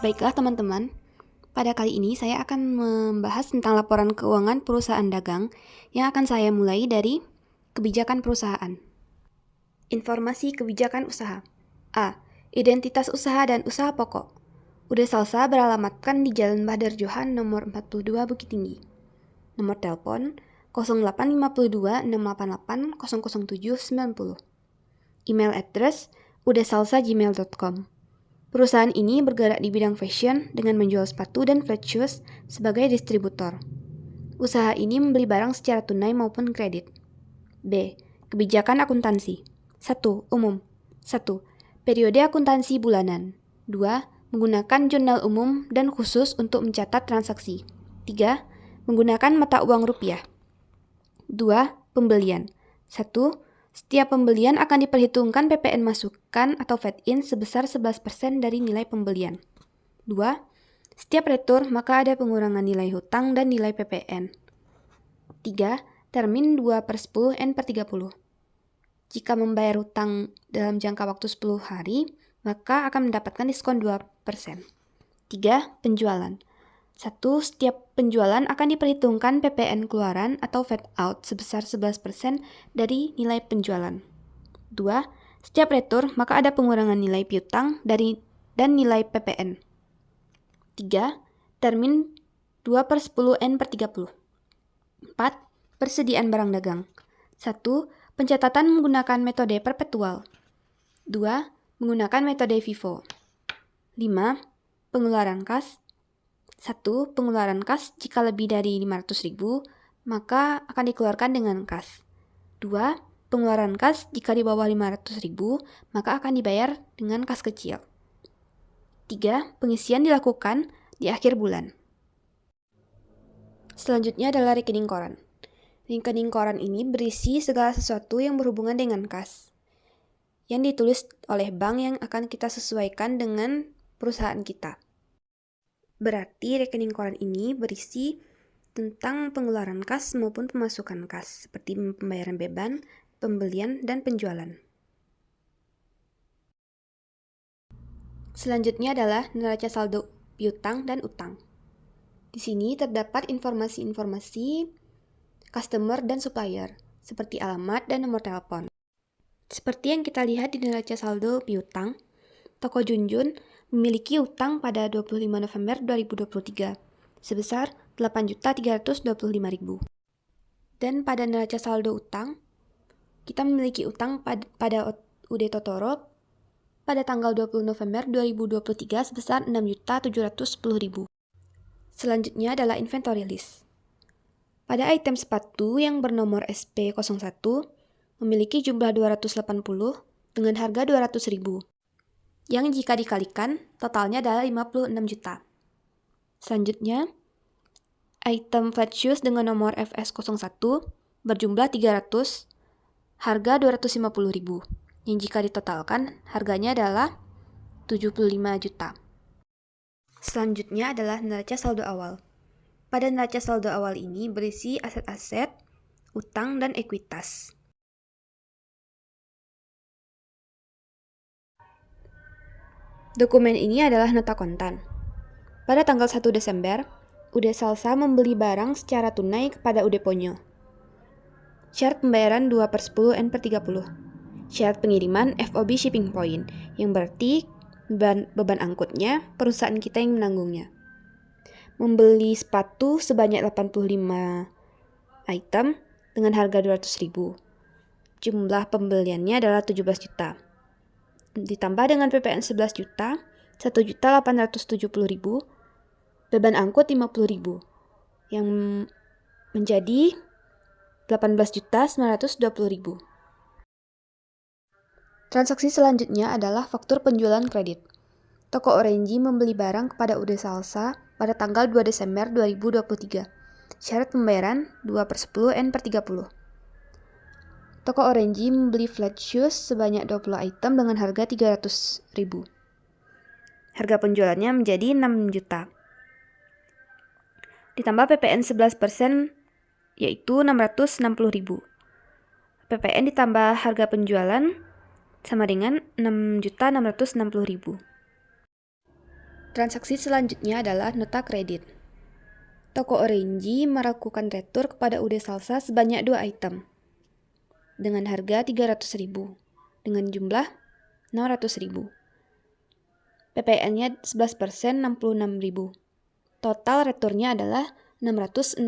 Baiklah teman-teman, pada kali ini saya akan membahas tentang laporan keuangan perusahaan dagang yang akan saya mulai dari kebijakan perusahaan. Informasi kebijakan usaha. A. Identitas usaha dan usaha pokok. UD Salsa beralamatkan di Jalan Badar Johan nomor 42 Bukit Tinggi. Nomor telepon 0852 688 00790. Email address udsalsa@gmail.com. Perusahaan ini bergerak di bidang fashion dengan menjual sepatu dan flat shoes sebagai distributor. Usaha ini membeli barang secara tunai maupun kredit. B. Kebijakan akuntansi. 1. Umum. 1. Periode akuntansi bulanan. 2. Menggunakan jurnal umum dan khusus untuk mencatat transaksi. 3. Menggunakan mata uang rupiah. 2. Pembelian. 1. Setiap pembelian akan diperhitungkan PPN masukan atau VAT-in sebesar 11% dari nilai pembelian. 2. Setiap retur maka ada pengurangan nilai hutang dan nilai PPN. 3. Termin 2/10 N/30. Jika membayar hutang dalam jangka waktu 10 hari, maka akan mendapatkan diskon 2%. 3. Penjualan. 1. Setiap penjualan akan diperhitungkan PPN keluaran atau VAT out sebesar 11% dari nilai penjualan. 2. Setiap retur maka ada pengurangan nilai piutang dan nilai PPN. 3. Termin 2/10 N/30. 4. Persediaan barang dagang. 1. Pencatatan menggunakan metode perpetual. 2. Menggunakan metode FIFO. 5. Pengeluaran kas. 1. Pengeluaran kas jika lebih dari 500.000, maka akan dikeluarkan dengan kas. 2. Pengeluaran kas jika di bawah 500.000, maka akan dibayar dengan kas kecil. 3. Pengisian dilakukan di akhir bulan. Selanjutnya adalah rekening koran. Rekening koran ini berisi segala sesuatu yang berhubungan dengan kas, yang ditulis oleh bank yang akan kita sesuaikan dengan perusahaan kita. Berarti rekening koran ini berisi tentang pengeluaran kas maupun pemasukan kas, seperti pembayaran beban, pembelian, dan penjualan. Selanjutnya adalah neraca saldo piutang dan utang. Di sini terdapat informasi-informasi customer dan supplier, seperti alamat dan nomor telepon. Seperti yang kita lihat di neraca saldo piutang, Toko Junjun memiliki utang pada 25 November 2023 sebesar 8.325.000. Dan pada neraca saldo utang, kita memiliki utang pada UD Totoro pada tanggal 20 November 2023 sebesar 6.710.000. Selanjutnya adalah inventory list. Pada item sepatu yang bernomor SP01 memiliki jumlah 280 dengan harga 200.000. Yang jika dikalikan, totalnya adalah 56 juta. Selanjutnya, item flat shoes dengan nomor FS01 berjumlah 300, harga 250.000. Yang jika ditotalkan, harganya adalah 75 juta. Selanjutnya adalah neraca saldo awal. Pada neraca saldo awal ini berisi aset-aset, utang, dan ekuitas. Dokumen ini adalah nota kontan. Pada tanggal 1 Desember, UD Salsa membeli barang secara tunai kepada UD Ponyo. Syarat pembayaran 2/10 N/30. Syarat pengiriman FOB shipping point, yang berarti beban angkutnya perusahaan kita yang menanggungnya. Membeli sepatu sebanyak 85 item dengan harga 200.000. Jumlah pembeliannya adalah 17 juta. Ditambah dengan PPN 11 juta, 1.870.000, beban angkut 50.000, yang menjadi 18.920.000. Transaksi selanjutnya adalah faktur penjualan kredit. Toko Orange membeli barang kepada UD Salsa pada tanggal 2 Desember 2023. Syarat pembayaran 2/10 N/30. Toko Orange membeli flat shoes sebanyak 20 item dengan harga 300.000. Harga penjualannya menjadi 6 juta. Ditambah PPN 11%, yaitu 660.000. PPN ditambah harga penjualan sama dengan 6.660.000. Transaksi selanjutnya adalah nota kredit. Toko Orange melakukan retur kepada UD Salsa sebanyak 2 item dengan harga 300.000 dengan jumlah 600.000. PPN-nya 11%, 66.000. Total returnya adalah 666.000.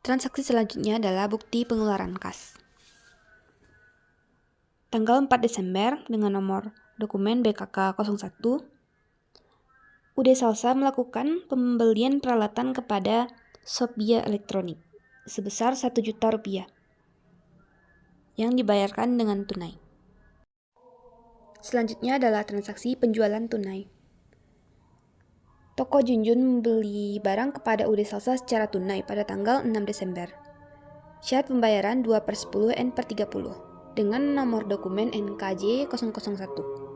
Transaksi selanjutnya adalah bukti pengeluaran kas. Tanggal 4 Desember dengan nomor dokumen BKK 01, UD Salsa melakukan pembelian peralatan kepada Shopia Elektronik sebesar 1 juta rupiah yang dibayarkan dengan tunai. Selanjutnya adalah transaksi penjualan tunai. Toko Junjun membeli barang kepada UD Salsa secara tunai pada tanggal 6 Desember. Syarat pembayaran 2/10 N/30 dengan nomor dokumen NKJ 001.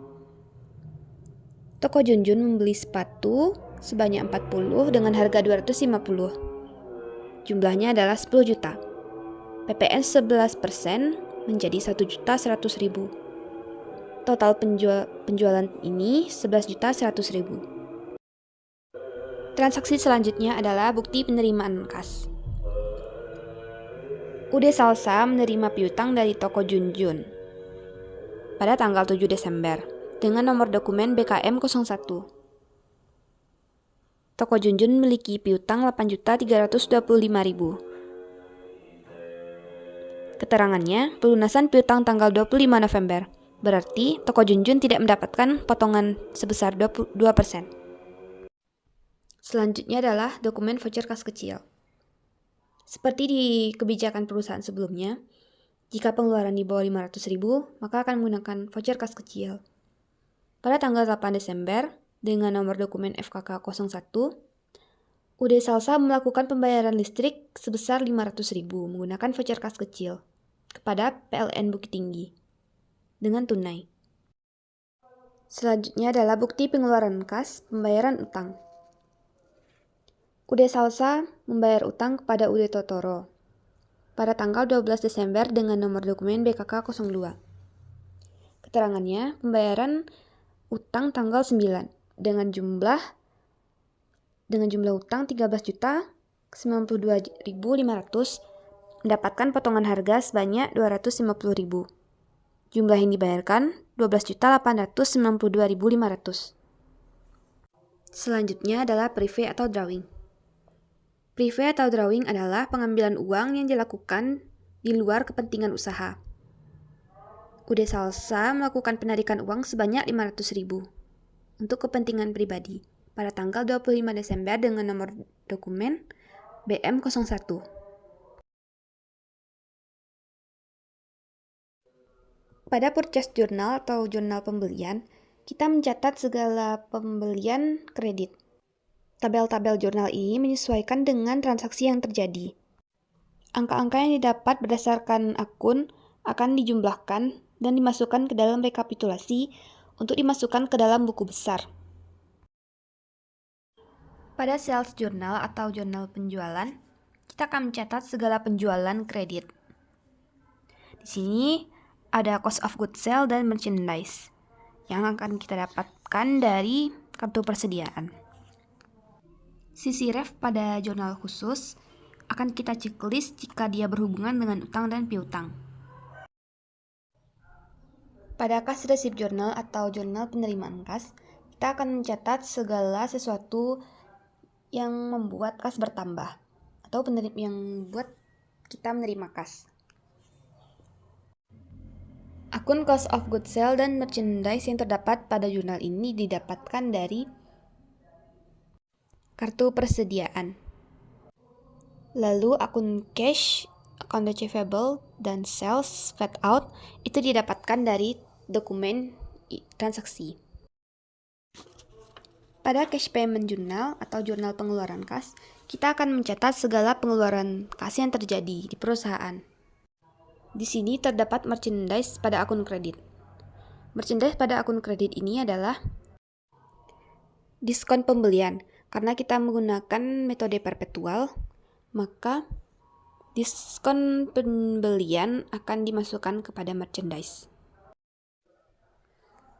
Toko Junjun membeli sepatu sebanyak 40 dengan harga 250. Jumlahnya adalah 10 juta. PPN 11% menjadi 1.100.000. Total penjualan ini 11.100.000. Transaksi selanjutnya adalah bukti penerimaan kas. UD Salsa menerima piutang dari Toko Junjun pada tanggal 7 Desember dengan nomor dokumen BKM 01. Toko Junjun memiliki piutang 8.325.000. Keterangannya, pelunasan piutang tanggal 25 November. Berarti Toko Junjun tidak mendapatkan potongan sebesar 2%. Selanjutnya adalah dokumen voucher kas kecil. Seperti di kebijakan perusahaan sebelumnya, jika pengeluaran di bawah 500.000, maka akan menggunakan voucher kas kecil. Pada tanggal 8 Desember, dengan nomor dokumen FKK 01, UD Salsa melakukan pembayaran listrik sebesar 500.000 menggunakan voucher kas kecil kepada PLN Bukit Tinggi dengan tunai. Selanjutnya adalah bukti pengeluaran kas pembayaran utang. UD Salsa membayar utang kepada UD Totoro pada tanggal 12 Desember dengan nomor dokumen BKK 02. Keterangannya, pembayaran utang tanggal 9 dengan jumlah utang 13.092.500 mendapatkan potongan harga sebanyak 250.000. Jumlah yang dibayarkan 12.892.500. Selanjutnya adalah prive atau drawing. Prive atau drawing adalah pengambilan uang yang dilakukan di luar kepentingan usaha. UD Salsa melakukan penarikan uang sebanyak 500.000 untuk kepentingan pribadi pada tanggal 25 Desember dengan nomor dokumen BM01. Pada purchase journal atau jurnal pembelian, kita mencatat segala pembelian kredit. Tabel-tabel jurnal ini menyesuaikan dengan transaksi yang terjadi. Angka-angka yang didapat berdasarkan akun akan dijumlahkan dan dimasukkan ke dalam rekapitulasi untuk dimasukkan ke dalam buku besar. Pada sales journal atau jurnal penjualan, kita akan mencatat segala penjualan kredit. Di sini ada cost of goods sold dan merchandise yang akan kita dapatkan dari kartu persediaan. Sisi ref pada jurnal khusus akan kita checklist jika dia berhubungan dengan utang dan piutang. Pada cash receipt journal atau jurnal penerimaan kas, kita akan mencatat segala sesuatu yang membuat kas bertambah atau yang membuat kita menerima kas. Akun cost of goods sold dan merchandise yang terdapat pada jurnal ini didapatkan dari kartu persediaan. Lalu akun cash, account receivable, dan sales fed out itu didapatkan dari dokumen transaksi. Pada cash payment journal atau jurnal pengeluaran kas, kita akan mencatat segala pengeluaran kas yang terjadi di perusahaan. Di sini terdapat merchandise pada akun kredit. Merchandise pada akun kredit ini adalah diskon pembelian. Karena kita menggunakan metode perpetual, maka diskon pembelian akan dimasukkan kepada merchandise.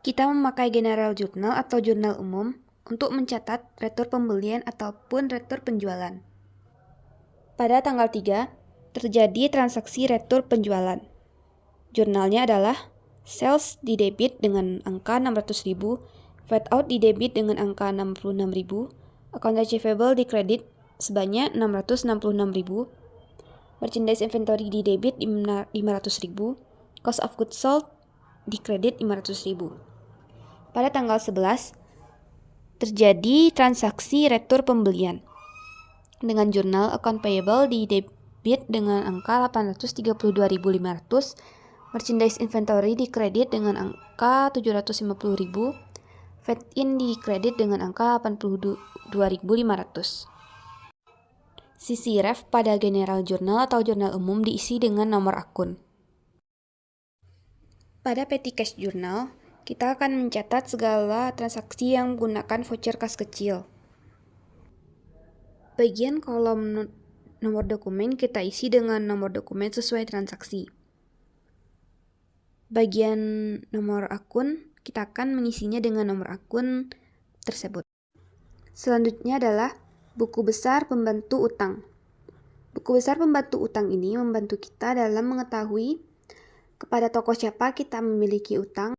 Kita memakai general journal atau jurnal umum untuk mencatat retur pembelian ataupun retur penjualan. Pada tanggal 3, terjadi transaksi retur penjualan. Jurnalnya adalah sales di debit dengan angka 600.000, fat out di debit dengan angka 66.000, account receivable di kredit sebanyak 666.000, merchandise inventory di debit 500.000, cost of goods sold di kredit 500.000. Pada tanggal 11, terjadi transaksi retur pembelian dengan jurnal account payable di debit dengan angka 832.500, merchandise inventory di kredit dengan angka 750.000, fat in di kredit dengan angka 82.500. Sisi ref pada general journal atau jurnal umum diisi dengan nomor akun. Pada petty cash journal, kita akan mencatat segala transaksi yang menggunakan voucher kas kecil. Bagian kolom nomor dokumen kita isi dengan nomor dokumen sesuai transaksi. Bagian nomor akun, kita akan mengisinya dengan nomor akun tersebut. Selanjutnya adalah buku besar pembantu utang. Buku besar pembantu utang ini membantu kita dalam mengetahui kepada tokoh siapa kita memiliki utang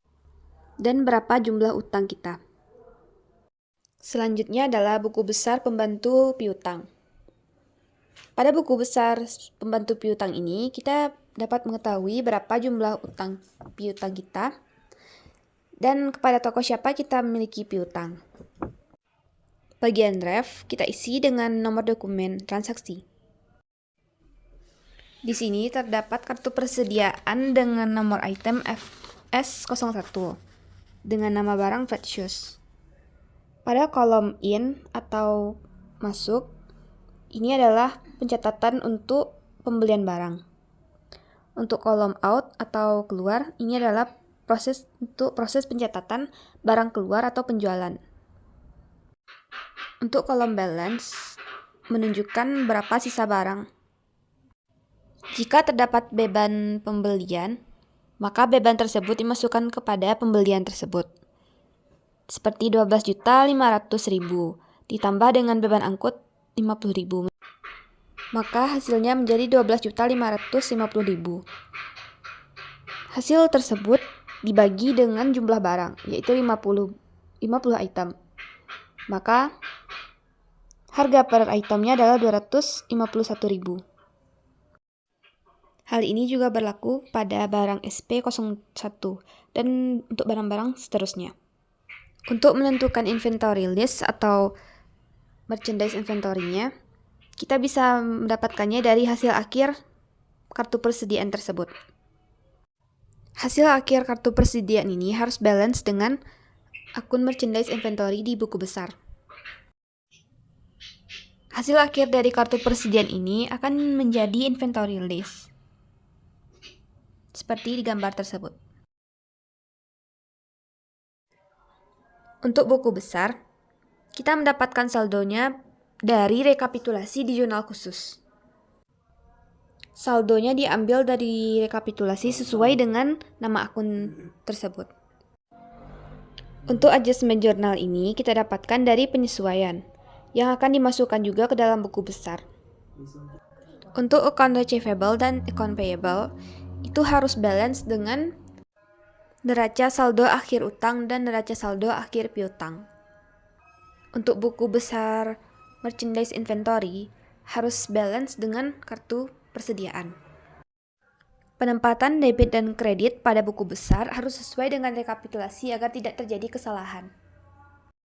dan berapa jumlah utang kita. Selanjutnya adalah buku besar pembantu piutang. Pada buku besar pembantu piutang ini, kita dapat mengetahui berapa jumlah utang piutang kita dan kepada tokoh siapa kita memiliki piutang. Bagian ref kita isi dengan nomor dokumen transaksi. Di sini terdapat kartu persediaan dengan nomor item FS01 dengan nama barang Fat Shoes. Pada kolom in atau masuk, ini adalah pencatatan untuk pembelian barang. Untuk kolom out atau keluar, ini adalah proses pencatatan barang keluar atau penjualan. Untuk kolom balance, menunjukkan berapa sisa barang. Jika terdapat beban pembelian, maka beban tersebut dimasukkan kepada pembelian tersebut. Seperti 12.500.000 ditambah dengan beban angkut 50.000. Maka hasilnya menjadi 12.550.000. Hasil tersebut dibagi dengan jumlah barang, yaitu 50 item. Maka harga per itemnya adalah 251.000. Hal ini juga berlaku pada barang SP01 dan untuk barang-barang seterusnya. Untuk menentukan inventory list atau merchandise inventory-nya, kita bisa mendapatkannya dari hasil akhir kartu persediaan tersebut. Hasil akhir kartu persediaan ini harus balance dengan akun merchandise inventory di buku besar. Hasil akhir dari kartu persediaan ini akan menjadi inventory list, seperti di gambar tersebut. Untuk buku besar, kita mendapatkan saldonya dari rekapitulasi di jurnal khusus. Saldonya diambil dari rekapitulasi sesuai dengan nama akun tersebut. Untuk adjustment jurnal ini kita dapatkan dari penyesuaian yang akan dimasukkan juga ke dalam buku besar. Untuk account receivable dan account payable, itu harus balance dengan neraca saldo akhir utang dan neraca saldo akhir piutang. Untuk buku besar merchandise inventory harus balance dengan kartu persediaan. Penempatan debit dan kredit pada buku besar harus sesuai dengan rekapitulasi agar tidak terjadi kesalahan.